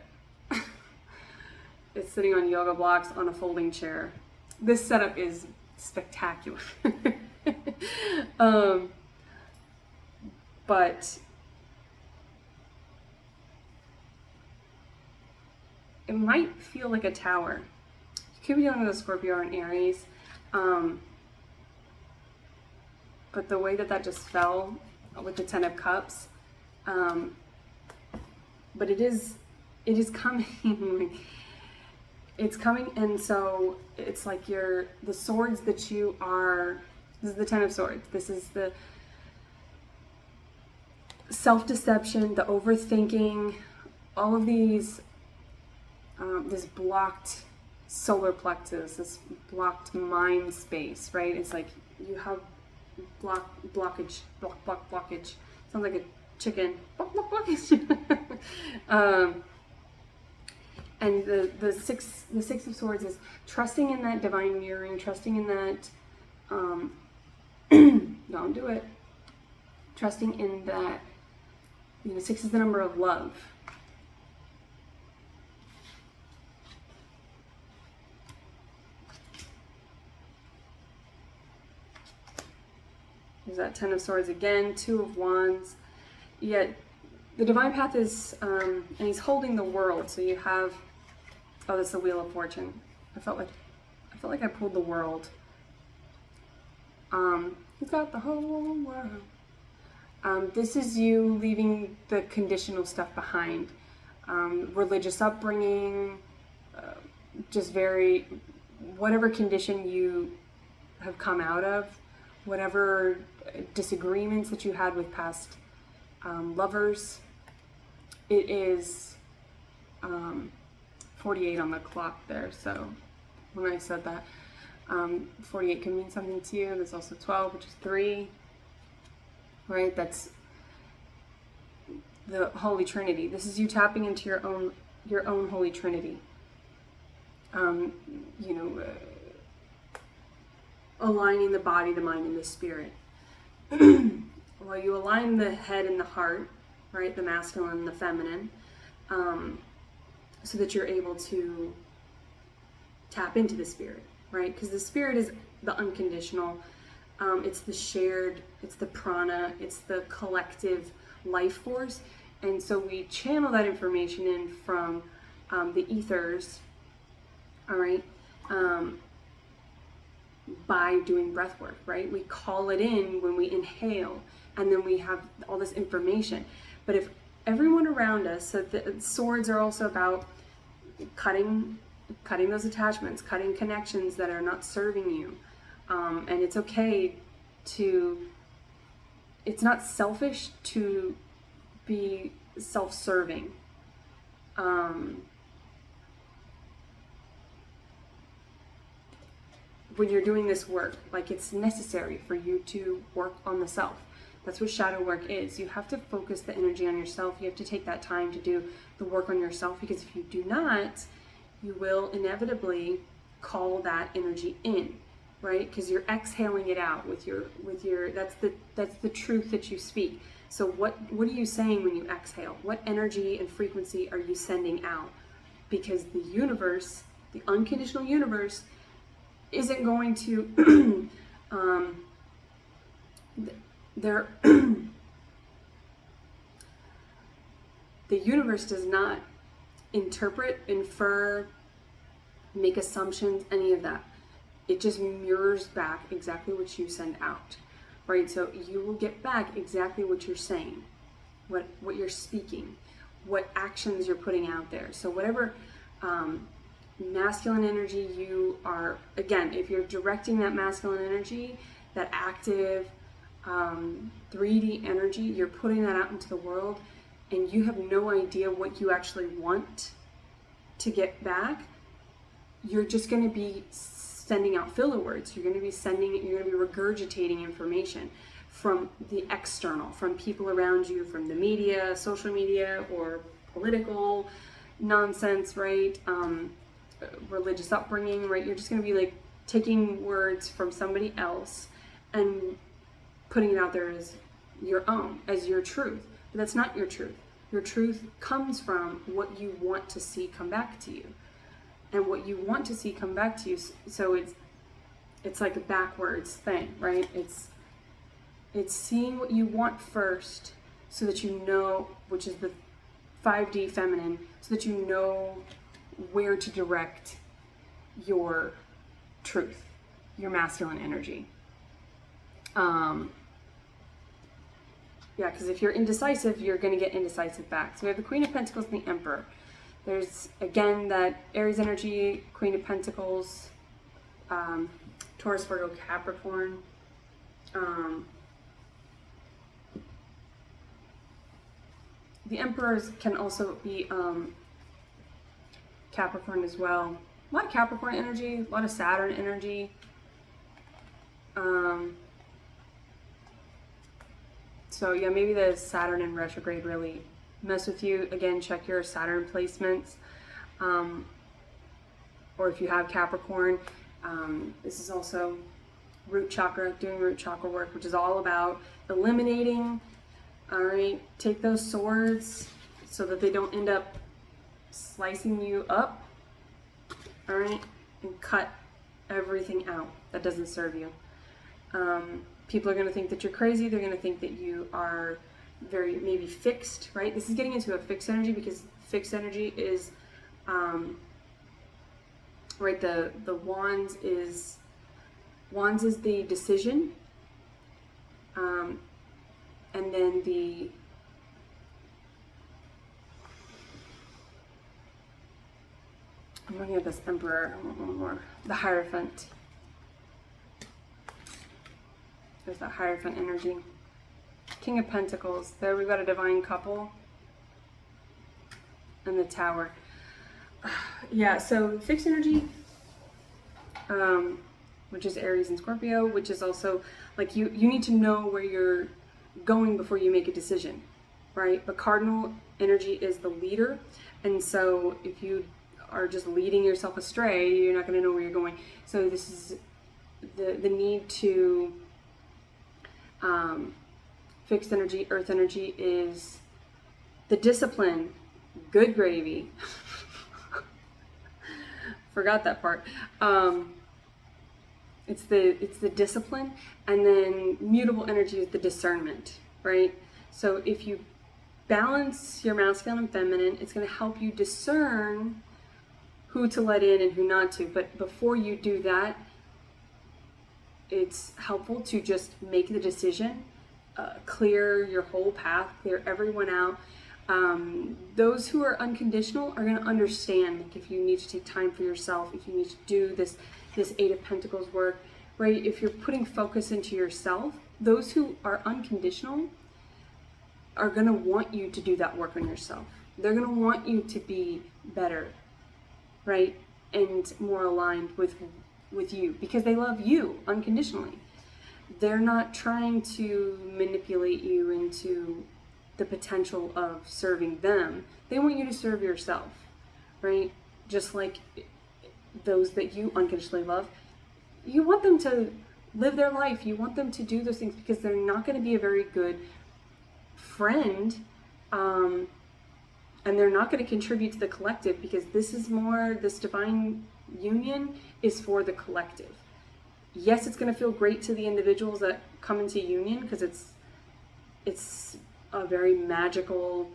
It's sitting on yoga blocks on a folding chair. This setup is spectacular. But it might feel like a tower. You could be dealing with a Scorpio or an Aries. But the way that just fell with the 10 of Cups, but it is coming. It's coming, and so it's like the swords that you are. This is the 10 of Swords. This is the self-deception, the overthinking, all of these. This blocked solar plexus, this blocked mind space, right? It's like you have blockage. Sounds like a chicken. Blockage. And the six of Swords is trusting in that divine mirroring, trusting in that. Don't do it. Trusting in that. 6 is the number of love. There's that 10 of Swords again, 2 of Wands. Yet the divine path is, and he's holding the world. So you have, oh, that's the Wheel of Fortune. I felt like I pulled the world. He's got the whole world. This is you leaving the conditional stuff behind. Religious upbringing, just whatever condition you have come out of, whatever disagreements that you had with past lovers. It is 48 on the clock there, so when I said that, 48 can mean something to you. There's also 12, which is 3, right? That's the Holy Trinity. This is you tapping into your own Holy Trinity. Aligning the body, the mind, and the spirit. Well, you align the head and the heart, right? The masculine and the feminine, so that you're able to tap into the spirit, right? Because the spirit is the unconditional. It's the shared, it's the prana, it's the collective life force. And so we channel that information in from the ethers, all right? By doing breath work, right? We call it in when we inhale, and then we have all this information. But if everyone around us, so the swords are also about cutting those attachments, cutting connections that are not serving you. And it's okay it's not selfish to be self-serving. When you're doing this work, like, it's necessary for you to work on the self. That's what shadow work is. You have to focus the energy on yourself. You have to take that time to do the work on yourself, because if you do not, you will inevitably call that energy in, right? Because you're exhaling it out with your that's the truth that you speak. So what are you saying when you exhale? What energy and frequency are you sending out? Because the universe, the unconditional universe, isn't going to They're the universe does not interpret, infer, make assumptions, any of that. It just mirrors back exactly what you send out, right? So you will get back exactly what you're saying, what you're speaking, what actions you're putting out there. So whatever masculine energy you are, again, if you're directing that masculine energy, that active 3D energy, you're putting that out into the world, and you have no idea what you actually want to get back, you're just going to be sending out filler words. You're going to be regurgitating information from the external, from people around you, from the media, social media, or political nonsense, right? Religious upbringing, right? You're just going to be like taking words from somebody else and putting it out there as your own, as your truth. But that's not your truth. Your truth comes from what you want to see come back to you. And what you want to see come back to you, so it's like a backwards thing, right? It's seeing what you want first, so that you know, which is the 5D feminine, so that you know where to direct your truth, your masculine energy. Yeah, because if you're indecisive, you're going to get indecisive back. So we have the Queen of Pentacles and the Emperor. There's, again, that Aries energy, Queen of Pentacles, Taurus, Virgo, Capricorn. The Emperors can also be Capricorn as well. A lot of Capricorn energy, a lot of Saturn energy. So yeah, maybe the Saturn in retrograde really mess with you. Again, check your Saturn placements. Or if you have Capricorn, this is also root chakra, doing root chakra work, which is all about eliminating. All right, take those swords so that they don't end up slicing you up. All right, and cut everything out that doesn't serve you. People are going to think that you're crazy. They're going to think that you are very maybe fixed, right? This is getting into a fixed energy, because fixed energy is, right, the wands is the decision, and then I'm looking at this Emperor, I want one more, the Hierophant. There's that Hierophant energy. King of Pentacles. There we've got a divine couple. And the Tower. Yeah, so fixed energy, which is Aries and Scorpio, which is also like you need to know where you're going before you make a decision, right? But cardinal energy is the leader. And so if you are just leading yourself astray, you're not going to know where you're going. So this is the need to fixed energy, earth energy is the discipline. Good gravy. Forgot that part. It's the discipline, and then mutable energy is the discernment, right? So if you balance your masculine and feminine, it's going to help you discern who to let in and who not to. But before you do that, it's helpful to just make the decision, clear your whole path, clear everyone out. Those who are unconditional are going to understand, like, if you need to take time for yourself, if you need to do this Eight of Pentacles work, right? If you're putting focus into yourself, those who are unconditional are going to want you to do that work on yourself. They're going to want you to be better, right? And more aligned with you, because they love you unconditionally. They're not trying to manipulate you into the potential of serving them. They want you to serve yourself, right? Just like those that you unconditionally love, you want them to live their life. You want them to do those things, because they're not going to be a very good friend, and they're not going to contribute to the collective, because this divine union is for the collective. yes, it's going to feel great to the individuals that come into union, because it's a very magical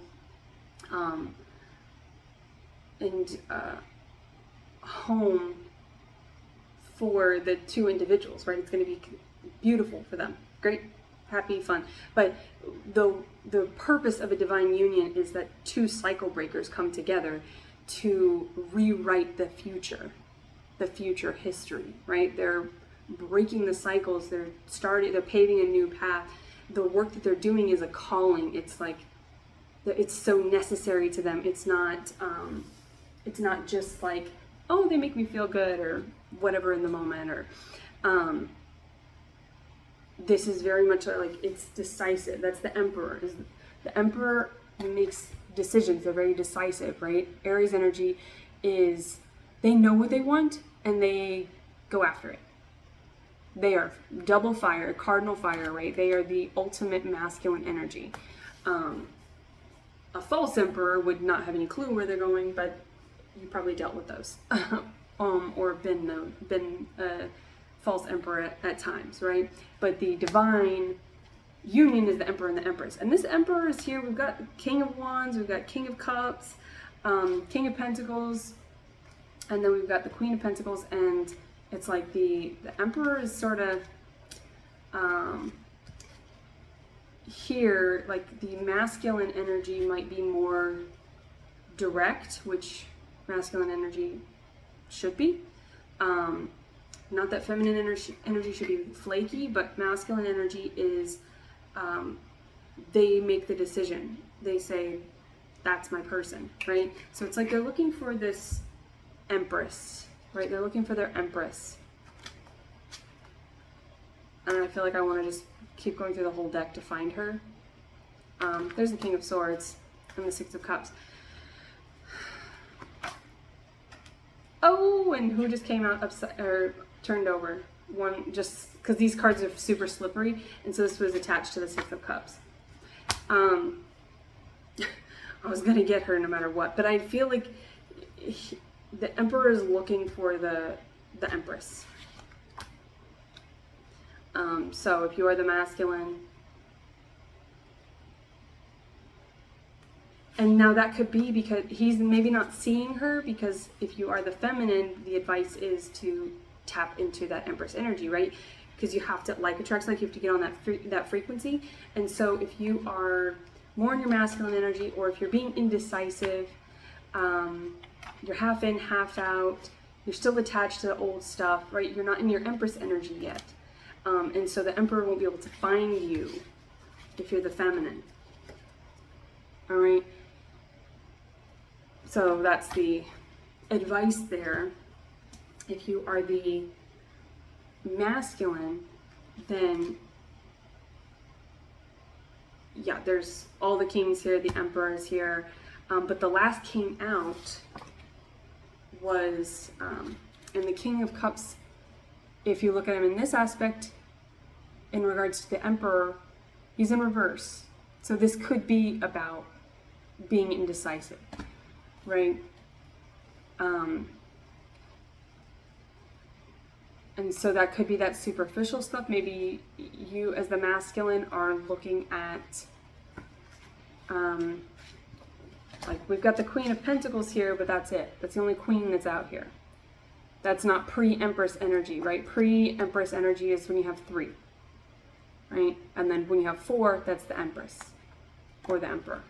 and home for the two individuals, right? It's going to be beautiful for them, great, happy, fun. But the purpose of a divine union is that two cycle breakers come together to rewrite the future history, right? They're breaking the cycles, they're paving a new path. The work that they're doing is a calling. It's like, it's so necessary to them. It's not just like, oh, they make me feel good or whatever in the moment, or this is very much like, it's decisive. That's the emperor. The emperor makes decisions. They're very decisive, right? Aries energy is, they know what they want and they go after it. They are double fire, cardinal fire, right? They are the ultimate masculine energy. A false emperor would not have any clue where they're going, but you probably dealt with those, or been a false emperor at times, right? But the divine union is the emperor and the empress. And this emperor is here. We've got King of Wands, we've got King of Cups, King of Pentacles, and then we've got the Queen of Pentacles. And it's like the emperor is sort of here, like the masculine energy might be more direct, which masculine energy should be. Not that feminine energy should be flaky, but masculine energy is, they make the decision. They say, that's my person, right? So it's like they're looking for this empress, right? They're looking for their empress. And I feel like I want to just keep going through the whole deck to find her. There's the King of Swords and the Six of Cups. Oh, and who just came out upside, or turned over? One, just because these cards are super slippery, and so this was attached to the Six of Cups. I was gonna get her no matter what, but I feel like the Emperor is looking for the Empress. So if you are the masculine, and now that could be because he's maybe not seeing her, because if you are the feminine, the advice is to tap into that Empress energy, right? Because you have to, like attracts like, you have to get on that frequency. And so if you are more in your masculine energy, or if you're being indecisive, you're half in, half out, you're still attached to the old stuff, right? You're not in your Empress energy yet. And so the Emperor won't be able to find you if you're the feminine. All right. So that's the advice there. If you are the masculine, then yeah, there's all the kings here, the Emperor is here. But the last king out was, and the King of Cups, if you look at him in this aspect, in regards to the Emperor, he's in reverse. So this could be about being indecisive, right? And so that could be that superficial stuff. Maybe you as the masculine are looking at, like we've got the Queen of Pentacles here, but that's it. That's the only queen that's out here. That's not pre-Empress energy, right? Pre-Empress energy is when you have 3, right? And then when you have 4, that's the Empress or the Emperor.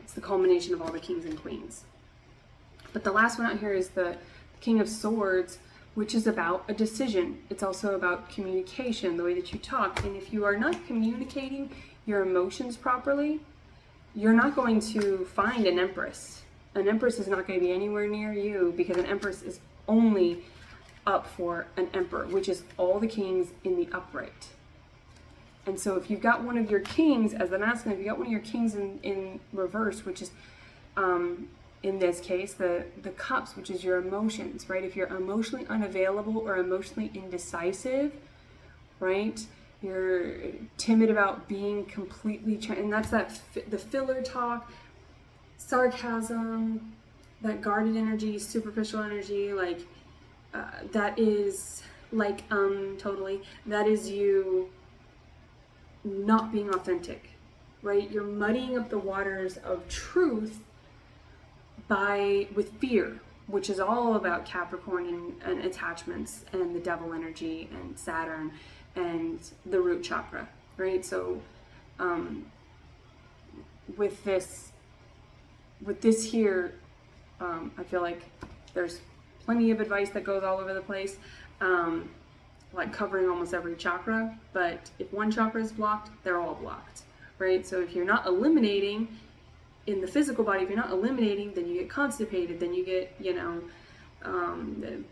It's the culmination of all the kings and queens. But the last one out here is the King of Swords, which is about a decision. It's also about communication, the way that you talk. And if you are not communicating your emotions properly, you're not going to find an Empress. An Empress is not going to be anywhere near you, because an Empress is only up for an Emperor, which is all the kings in the upright. And so if you've got one of your kings as the masculine, if you've got one of your kings in reverse, which is in this case the cups, which is your emotions, right? If you're emotionally unavailable or emotionally indecisive, right? You're timid about being completely, and that's the filler talk, sarcasm, that guarded energy, superficial energy, like that is like, totally. That is you not being authentic, right? You're muddying up the waters of truth with fear, which is all about Capricorn and attachments and the devil energy and Saturn and the root chakra, right? So with this here, I feel like there's plenty of advice that goes all over the place, like covering almost every chakra. But if one chakra is blocked, they're all blocked, right? So if you're not eliminating in the physical body, if you're not eliminating, then you get constipated, then you get,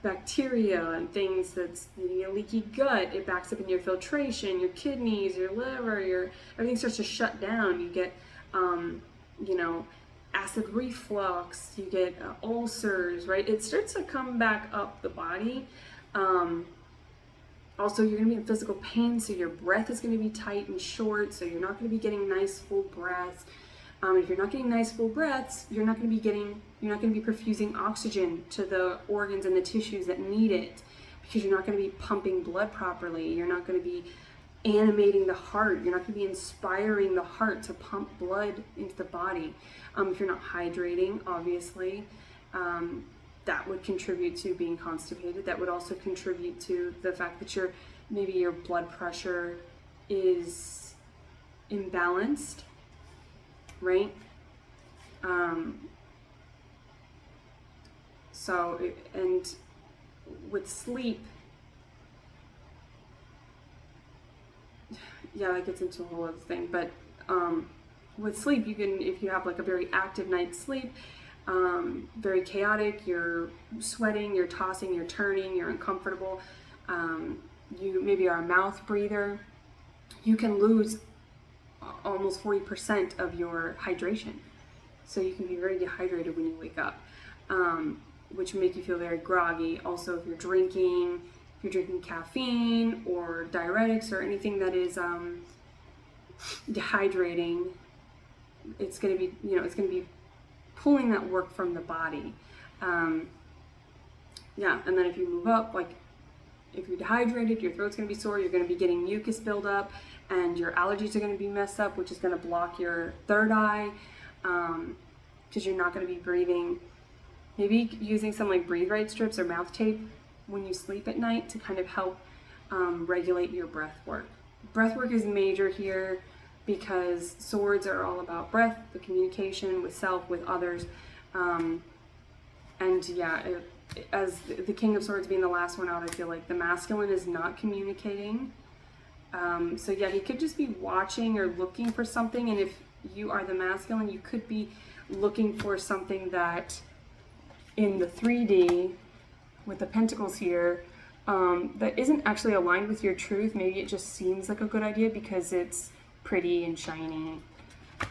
bacteria and things that's, leaky gut. It backs up in your filtration, your kidneys, your liver, everything starts to shut down. You get, acid reflux, you get ulcers, right? It starts to come back up the body. Also, you're going to be in physical pain, so your breath is going to be tight and short, so you're not going to be getting nice full breaths. If you're not getting nice full breaths, you're not going to be perfusing oxygen to the organs and the tissues that need it, because you're not going to be pumping blood properly. You're not going to be animating the heart. You're not going to be inspiring the heart to pump blood into the body. If you're not hydrating, obviously, that would contribute to being constipated. That would also contribute to the fact that maybe your blood pressure is imbalanced, right? And with sleep, yeah, that gets into a whole other thing, but with sleep, you can, if you have like a very active night's sleep, very chaotic, you're sweating, you're tossing, you're turning, you're uncomfortable, you maybe are a mouth breather, you can lose almost 40% of your hydration. So you can be very dehydrated when you wake up, which make you feel very groggy. Also, if you're drinking caffeine or diuretics or anything that is dehydrating, it's going to be pulling that work from the body. And then if you move up, like if you're dehydrated, your throat's going to be sore, you're going to be getting mucus buildup, and your allergies are going to be messed up, which is going to block your third eye, because you're not going to be breathing. Maybe using some like breathe right strips or mouth tape when you sleep at night to kind of help regulate your breath work. Breath work is major here because swords are all about breath, the communication with self, with others. As the King of Swords being the last one out, I feel like the masculine is not communicating. He could just be watching or looking for something, and if you are the masculine, you could be looking for something that in the 3D with the pentacles here that isn't actually aligned with your truth. Maybe it just seems like a good idea because it's pretty and shiny,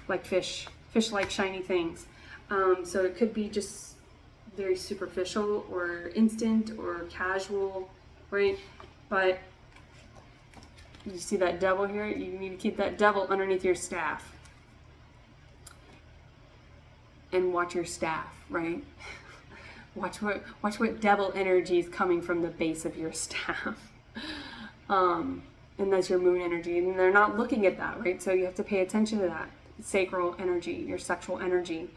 like fish like shiny things. So it could be just very superficial or instant or casual, right? But you see that devil here? You need to keep that devil underneath your staff. And watch your staff, right? Watch what devil energy is coming from the base of your staff. And that's your moon energy. And they're not looking at that, right? So you have to pay attention to that. Sacral energy, your sexual energy.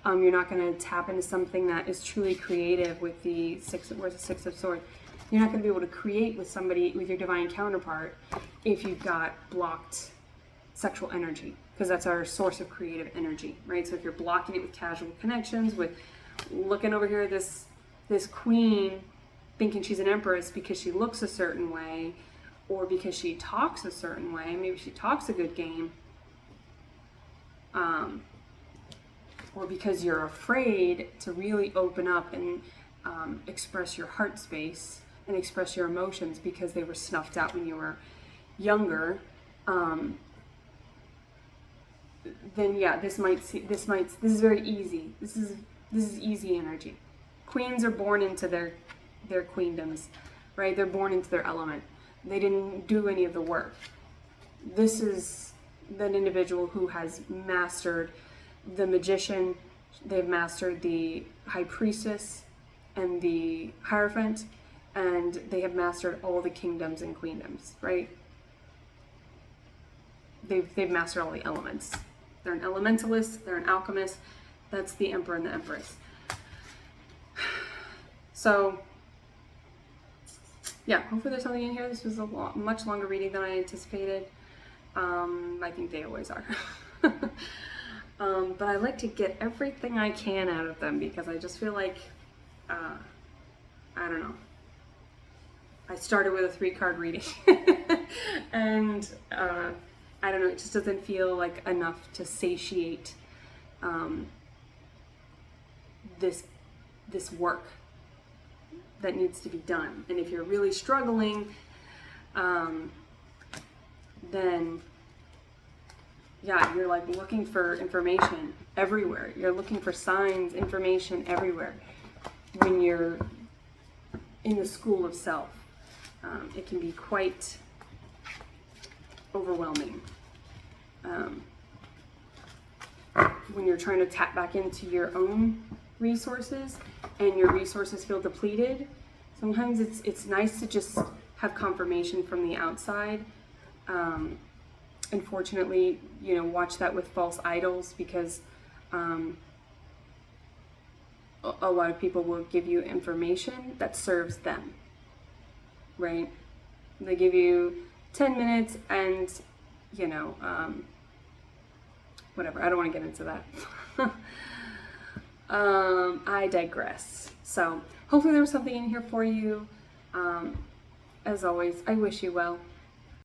You're not going to tap into something that is truly creative with the Six of Swords. You're not going to be able to create with somebody, with your divine counterpart, if you've got blocked sexual energy, because that's our source of creative energy, right? So if you're blocking it with casual connections, with looking over here, this queen thinking she's an empress because she looks a certain way, or because she talks a certain way, maybe she talks a good game, or because you're afraid to really open up and express your heart space and express your emotions because they were snuffed out when you were younger, then yeah, this is very easy. This is easy energy. Queens are born into their queendoms, right? They're born into their element. They didn't do any of the work. This is that individual who has mastered the magician. They've mastered the high priestess and the hierophant, and they have mastered all the kingdoms and queendoms, right? They've mastered all the elements. They're an elementalist, they're an alchemist. That's the emperor and the empress. So, yeah, hopefully there's something in here. This was a much longer reading than I anticipated. I think they always are. But I like to get everything I can out of them because I just feel like, I don't know. I started with a 3-card reading and I don't know, it just doesn't feel like enough to satiate this work that needs to be done. And if you're really struggling, then yeah, you're like looking for information everywhere. You're looking for signs, information everywhere when you're in the school of self. It can be quite overwhelming when you're trying to tap back into your own resources and your resources feel depleted. Sometimes it's nice to just have confirmation from the outside. Unfortunately, watch that with false idols, because a lot of people will give you information that serves them, right? They give you 10 minutes and, whatever. I don't want to get into that. I digress. So hopefully there was something in here for you. As always, I wish you well.